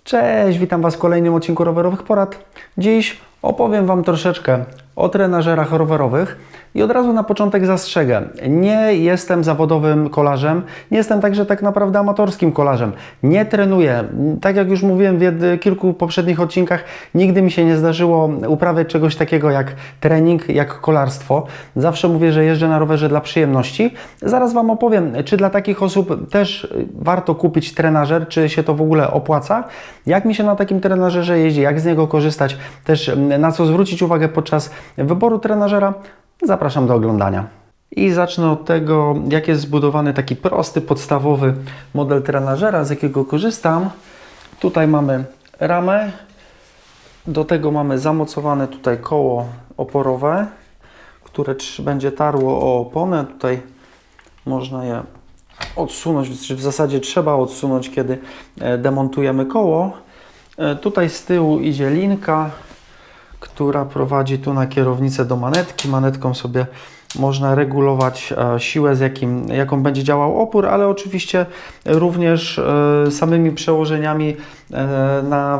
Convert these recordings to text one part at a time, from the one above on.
Cześć, witam Was w kolejnym odcinku rowerowych porad. Dziś opowiem Wam troszeczkę o trenażerach rowerowych i od razu na początek zastrzegę. Nie jestem zawodowym kolarzem, nie jestem także tak naprawdę amatorskim kolarzem. Nie trenuję. Tak jak już mówiłem w kilku poprzednich odcinkach, nigdy mi się nie zdarzyło uprawiać czegoś takiego jak trening, jak kolarstwo. Zawsze mówię, że jeżdżę na rowerze dla przyjemności. Zaraz Wam opowiem, czy dla takich osób też warto kupić trenażer, czy się to w ogóle opłaca, jak mi się na takim trenażerze jeździ, jak z niego korzystać, też na co zwrócić uwagę podczas wyboru trenażera. Zapraszam do oglądania. I zacznę od tego, jak jest zbudowany taki prosty, podstawowy model trenażera, z jakiego korzystam. Tutaj mamy ramę, do tego mamy zamocowane tutaj koło oporowe, które będzie tarło o oponę. Tutaj można je odsunąć, czy w zasadzie trzeba odsunąć, kiedy demontujemy koło. Tutaj z tyłu idzie linka, która prowadzi tu na kierownicę do manetki. Manetką sobie można regulować siłę, jaką będzie działał opór, ale oczywiście również samymi przełożeniami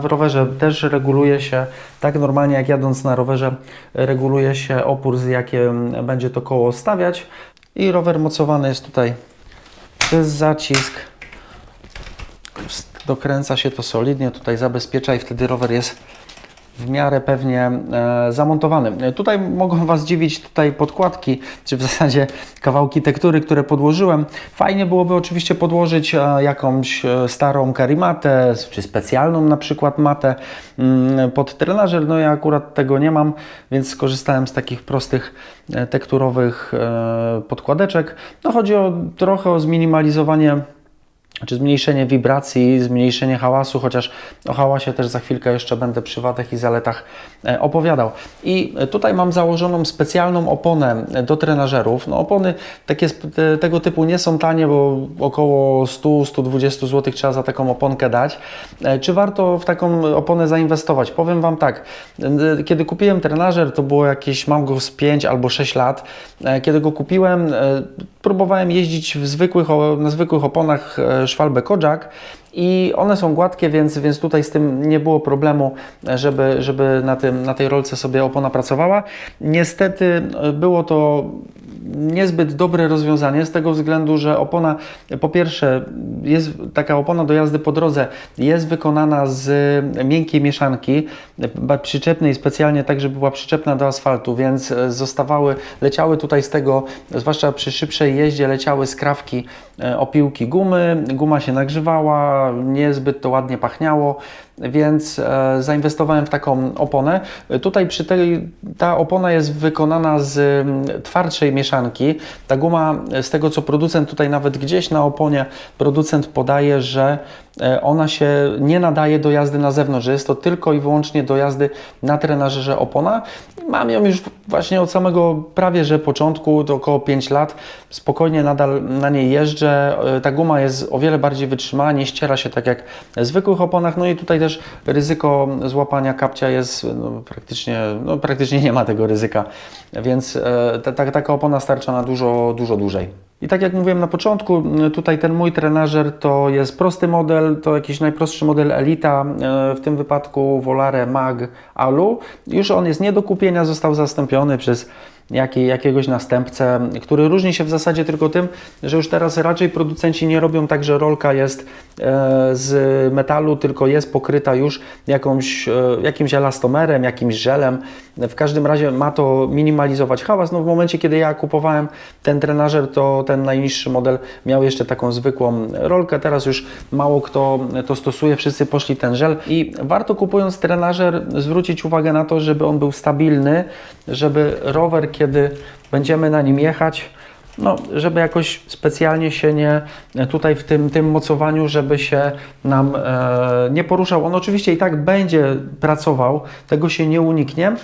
w rowerze też reguluje się, tak normalnie jak jadąc na rowerze reguluje się opór, z jakim będzie to koło stawiać. I rower mocowany jest tutaj przez zacisk. Dokręca się to solidnie, tutaj zabezpiecza i wtedy rower jest w miarę pewnie zamontowany. Tutaj mogą Was dziwić podkładki, czy w zasadzie kawałki tektury, które podłożyłem. Fajnie byłoby oczywiście podłożyć jakąś starą karimatę, czy specjalną na przykład matę pod trenażer. No ja akurat tego nie mam, więc skorzystałem z takich prostych tekturowych podkładeczek. No chodzi trochę o zminimalizowanie czy zmniejszenie wibracji, zmniejszenie hałasu, chociaż o hałasie też za chwilkę jeszcze będę przy wadach i zaletach opowiadał. I tutaj mam założoną specjalną oponę do trenażerów. No, opony tego typu nie są tanie, bo około 100-120 zł trzeba za taką oponkę dać. Czy warto w taką oponę zainwestować? Powiem Wam tak, kiedy kupiłem trenażer, to było jakieś, mam go z 5 albo 6 lat. Kiedy go kupiłem, próbowałem jeździć na zwykłych oponach Schwalbe Kojak i one są gładkie, więc tutaj z tym nie było problemu, żeby na tej rolce sobie opona pracowała. Niestety było to niezbyt dobre rozwiązanie z tego względu, że opona, po pierwsze, jest taka opona do jazdy po drodze, jest wykonana z miękkiej mieszanki przyczepnej specjalnie tak, żeby była przyczepna do asfaltu, więc leciały tutaj z tego, zwłaszcza przy szybszej jeździe, leciały skrawki, opiłki gumy, guma się nagrzewała, niezbyt to ładnie pachniało, więc zainwestowałem w taką oponę. Tutaj ta opona jest wykonana z twardszej mieszanki. Ta guma, z tego co producent tutaj nawet gdzieś na oponie, producent podaje, że ona się nie nadaje do jazdy na zewnątrz, że jest to tylko i wyłącznie do jazdy na trenażerze opona. Mam ją już właśnie od samego prawie że początku, to około 5 lat. Spokojnie nadal na niej jeżdżę. Ta guma jest o wiele bardziej wytrzymała, nie ściera się tak jak w zwykłych oponach. No i tutaj też ryzyko złapania kapcia jest praktycznie nie ma tego ryzyka, więc taka opona starcza na dużo dłużej. I tak jak mówiłem na początku, tutaj ten mój trenażer to jest prosty model, to jakiś najprostszy model Elita, w tym wypadku Volare Mag Alu. Już on jest nie do kupienia, został zastąpiony przez jakiegoś następcę, który różni się w zasadzie tylko tym, że już teraz raczej producenci nie robią tak, że rolka jest z metalu, tylko jest pokryta już jakimś elastomerem, jakimś żelem. W każdym razie ma to minimalizować hałas. No w momencie, kiedy ja kupowałem ten trenażer, to ten najniższy model miał jeszcze taką zwykłą rolkę. Teraz już mało kto to stosuje, wszyscy poszli ten żel i warto, kupując trenażer, zwrócić uwagę na to, żeby on był stabilny, żeby rower, kiedy będziemy na nim jechać, żeby jakoś specjalnie się tutaj w tym mocowaniu, żeby się nam nie poruszał. On oczywiście i tak będzie pracował, tego się nie uniknie,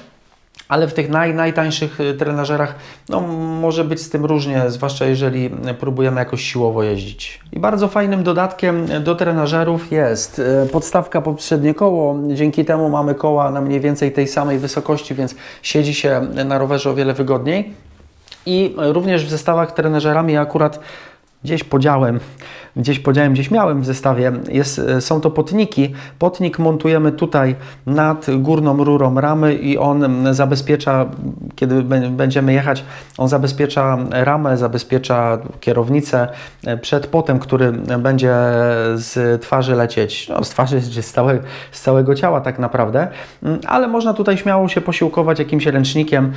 ale w tych najtańszych trenażerach może być z tym różnie, zwłaszcza jeżeli próbujemy jakoś siłowo jeździć. I bardzo fajnym dodatkiem do trenażerów jest podstawka pod przednie koło. Dzięki temu mamy koła na mniej więcej tej samej wysokości, więc siedzi się na rowerze o wiele wygodniej. I również w zestawach trenażerami akurat gdzieś miałem w zestawie, są to potniki. Potnik montujemy tutaj nad górną rurą ramy i on zabezpiecza, kiedy będziemy jechać, on zabezpiecza ramę, zabezpiecza kierownicę przed potem, który będzie z twarzy lecieć, no, z twarzy czy z całego ciała tak naprawdę, ale można tutaj śmiało się posiłkować jakimś ręcznikiem.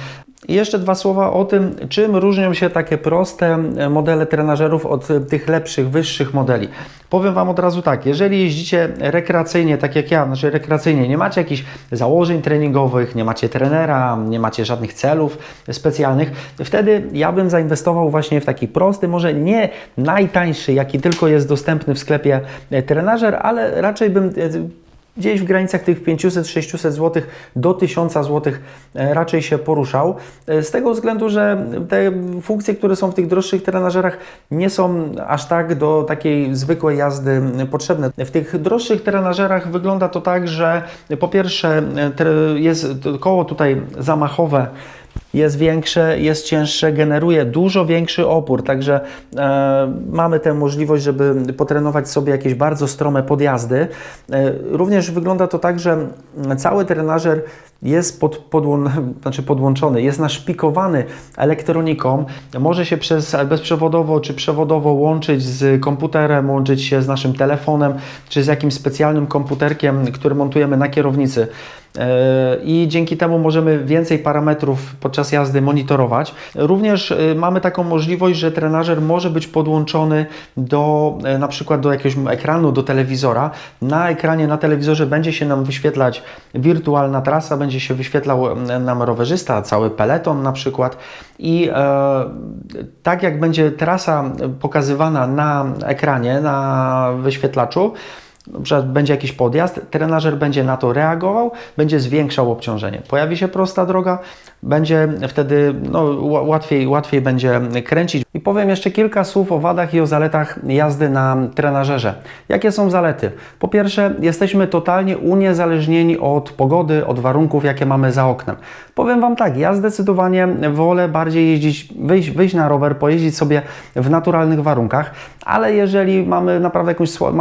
I jeszcze dwa słowa o tym, czym różnią się takie proste modele trenażerów od tych lepszych, wyższych modeli. Powiem Wam od razu tak, jeżeli jeździcie rekreacyjnie, tak jak ja, znaczy rekreacyjnie, nie macie jakichś założeń treningowych, nie macie trenera, nie macie żadnych celów specjalnych, wtedy ja bym zainwestował właśnie w taki prosty, może nie najtańszy, jaki tylko jest dostępny w sklepie trenażer, ale raczej bym gdzieś w granicach tych 500-600 zł do 1000 zł raczej się poruszał. Z tego względu, że te funkcje, które są w tych droższych trenażerach, nie są aż tak do takiej zwykłej jazdy potrzebne. W tych droższych trenażerach wygląda to tak, że po pierwsze jest koło tutaj zamachowe, jest większe, jest cięższe, generuje dużo większy opór, także mamy tę możliwość, żeby potrenować sobie jakieś bardzo strome podjazdy. Również wygląda to tak, że cały trenażer jest podłączony, jest naszpikowany elektroniką, może się bezprzewodowo czy przewodowo łączyć z komputerem, łączyć się z naszym telefonem, czy z jakimś specjalnym komputerkiem, który montujemy na kierownicy. I dzięki temu możemy więcej parametrów podczas jazdy monitorować. Również mamy taką możliwość, że trenażer może być podłączony na przykład do jakiegoś ekranu, do telewizora. Na ekranie, na telewizorze będzie się nam wyświetlać wirtualna trasa, będzie się wyświetlał nam rowerzysta, cały peleton na przykład i tak jak będzie trasa pokazywana na ekranie, na wyświetlaczu, że będzie jakiś podjazd, trenażer będzie na to reagował, będzie zwiększał obciążenie. Pojawi się prosta droga, będzie wtedy łatwiej będzie kręcić. I powiem jeszcze kilka słów o wadach i o zaletach jazdy na trenażerze. Jakie są zalety? Po pierwsze, jesteśmy totalnie uniezależnieni od pogody, od warunków, jakie mamy za oknem. Powiem Wam tak, ja zdecydowanie wolę bardziej jeździć, wyjść na rower, pojeździć sobie w naturalnych warunkach, ale jeżeli mamy naprawdę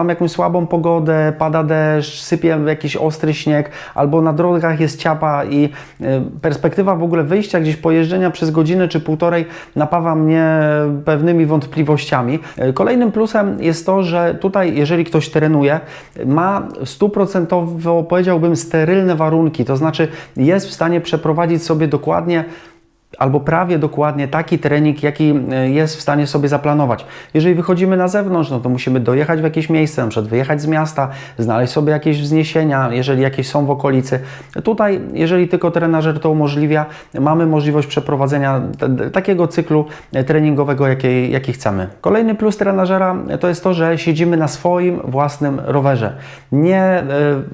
jakąś słabą pogodę, pada deszcz, sypie jakiś ostry śnieg, albo na drogach jest ciapa i perspektywa w ogóle wyjścia gdzieś, pojeżdżenia przez godzinę czy półtorej napawa mnie pewnymi wątpliwościami. Kolejnym plusem jest to, że tutaj, jeżeli ktoś trenuje, ma 100%, powiedziałbym, sterylne warunki, to znaczy jest w stanie przeprowadzić sobie dokładnie albo prawie dokładnie taki trening, jaki jest w stanie sobie zaplanować. Jeżeli wychodzimy na zewnątrz, no to musimy dojechać w jakieś miejsce, na przykład wyjechać z miasta, znaleźć sobie jakieś wzniesienia, jeżeli jakieś są w okolicy. Tutaj, jeżeli tylko trenażer to umożliwia, mamy możliwość przeprowadzenia takiego cyklu treningowego, jaki chcemy. Kolejny plus trenażera to jest to, że siedzimy na swoim własnym rowerze. Nie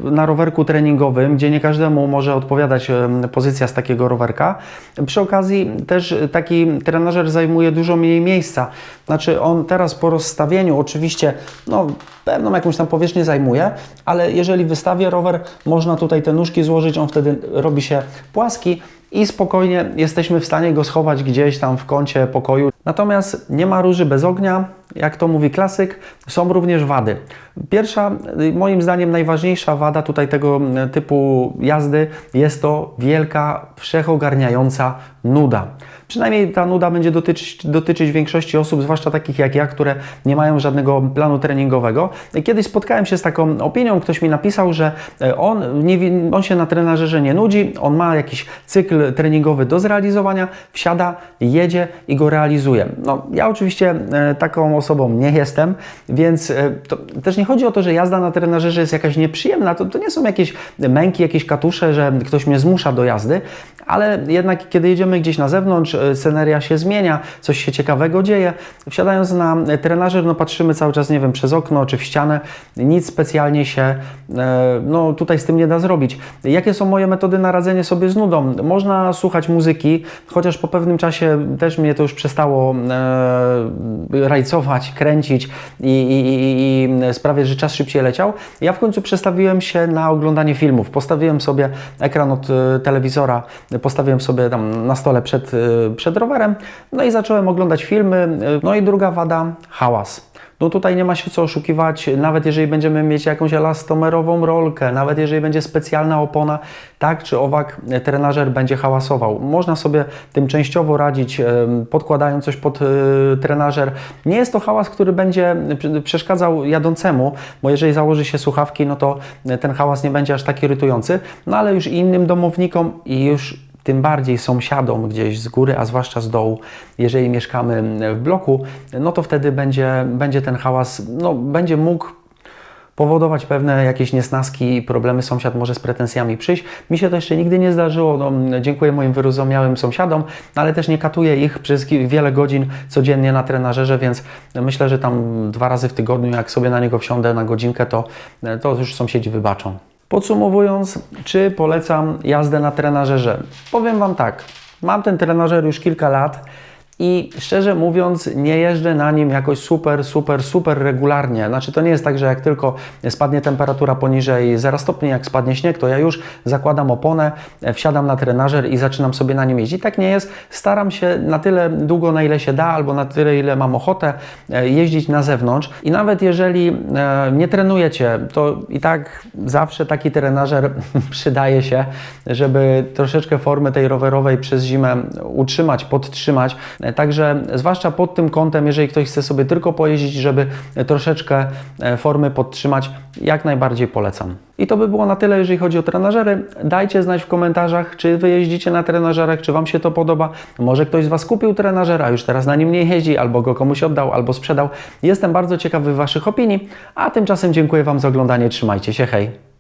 na rowerku treningowym, gdzie nie każdemu może odpowiadać pozycja z takiego rowerka. Przy okazji też taki trenażer zajmuje dużo mniej miejsca. Znaczy on teraz po rozstawieniu oczywiście pewną jakąś tam powierzchnię zajmuje, ale jeżeli wystawię rower, można tutaj te nóżki złożyć, on wtedy robi się płaski i spokojnie jesteśmy w stanie go schować gdzieś tam w kącie pokoju. Natomiast nie ma róży bez ognia, jak to mówi klasyk, są również wady. Pierwsza, moim zdaniem najważniejsza wada tutaj tego typu jazdy jest to wielka, wszechogarniająca nuda. Przynajmniej ta nuda będzie dotyczyć większości osób, zwłaszcza takich jak ja, które nie mają żadnego planu treningowego. Kiedyś spotkałem się z taką opinią, ktoś mi napisał, że on się na trenażerze nie nudzi, on ma jakiś cykl treningowy do zrealizowania, wsiada, jedzie i go realizuje. Ja oczywiście taką osobą nie jestem, więc to też nie chodzi o to, że jazda na trenażerze jest jakaś nieprzyjemna, to nie są jakieś męki, jakieś katusze, że ktoś mnie zmusza do jazdy, ale jednak kiedy jedziemy gdzieś na zewnątrz, sceneria się zmienia, coś się ciekawego dzieje. Wsiadając na trenażer, patrzymy cały czas, nie wiem, przez okno czy w ścianę, nic specjalnie się tutaj z tym nie da zrobić. Jakie są moje metody na radzenie sobie z nudą? Można słuchać muzyki, chociaż po pewnym czasie też mnie to już przestało rajcować, kręcić i sprawiać, że czas szybciej leciał. Ja w końcu przestawiłem się na oglądanie filmów. Postawiłem sobie ekran od telewizora, postawiłem sobie tam na stole przed przed rowerem, no i zacząłem oglądać filmy. No i druga wada, hałas. No tutaj nie ma się co oszukiwać, nawet jeżeli będziemy mieć jakąś elastomerową rolkę, nawet jeżeli będzie specjalna opona, tak czy owak trenażer będzie hałasował. Można sobie tym częściowo radzić, podkładając coś pod trenażer. Nie jest to hałas, który będzie przeszkadzał jadącemu, bo jeżeli założy się słuchawki, no to ten hałas nie będzie aż tak irytujący, no ale już innym domownikom i już tym bardziej sąsiadom gdzieś z góry, a zwłaszcza z dołu, jeżeli mieszkamy w bloku, no to wtedy będzie ten hałas, no będzie mógł powodować pewne jakieś niesnaski i problemy. Sąsiad może z pretensjami przyjść. Mi się to jeszcze nigdy nie zdarzyło. No, dziękuję moim wyrozumiałym sąsiadom, ale też nie katuję ich przez wiele godzin codziennie na trenażerze, więc myślę, że tam 2 razy w tygodniu, jak sobie na niego wsiądę na godzinkę, to już sąsiedzi wybaczą. Podsumowując, czy polecam jazdę na trenażerze? Powiem Wam tak, mam ten trenażer już kilka lat i szczerze mówiąc nie jeżdżę na nim jakoś super regularnie. Znaczy to nie jest tak, że jak tylko spadnie temperatura poniżej 0 stopni, jak spadnie śnieg, to ja już zakładam oponę, wsiadam na trenażer i zaczynam sobie na nim jeździć. Tak nie jest. Staram się na tyle długo, na ile się da, albo na tyle, ile mam ochotę jeździć na zewnątrz. I nawet jeżeli nie trenujecie, to i tak zawsze taki trenażer przydaje się, żeby troszeczkę formy tej rowerowej przez zimę utrzymać, podtrzymać. Także zwłaszcza pod tym kątem, jeżeli ktoś chce sobie tylko pojeździć, żeby troszeczkę formy podtrzymać, jak najbardziej polecam. I to by było na tyle, jeżeli chodzi o trenażery. Dajcie znać w komentarzach, czy Wy jeździcie na trenażerach, czy Wam się to podoba. Może ktoś z Was kupił trenażera, już teraz na nim nie jeździ, albo go komuś oddał, albo sprzedał. Jestem bardzo ciekawy Waszych opinii, a tymczasem dziękuję Wam za oglądanie. Trzymajcie się, hej!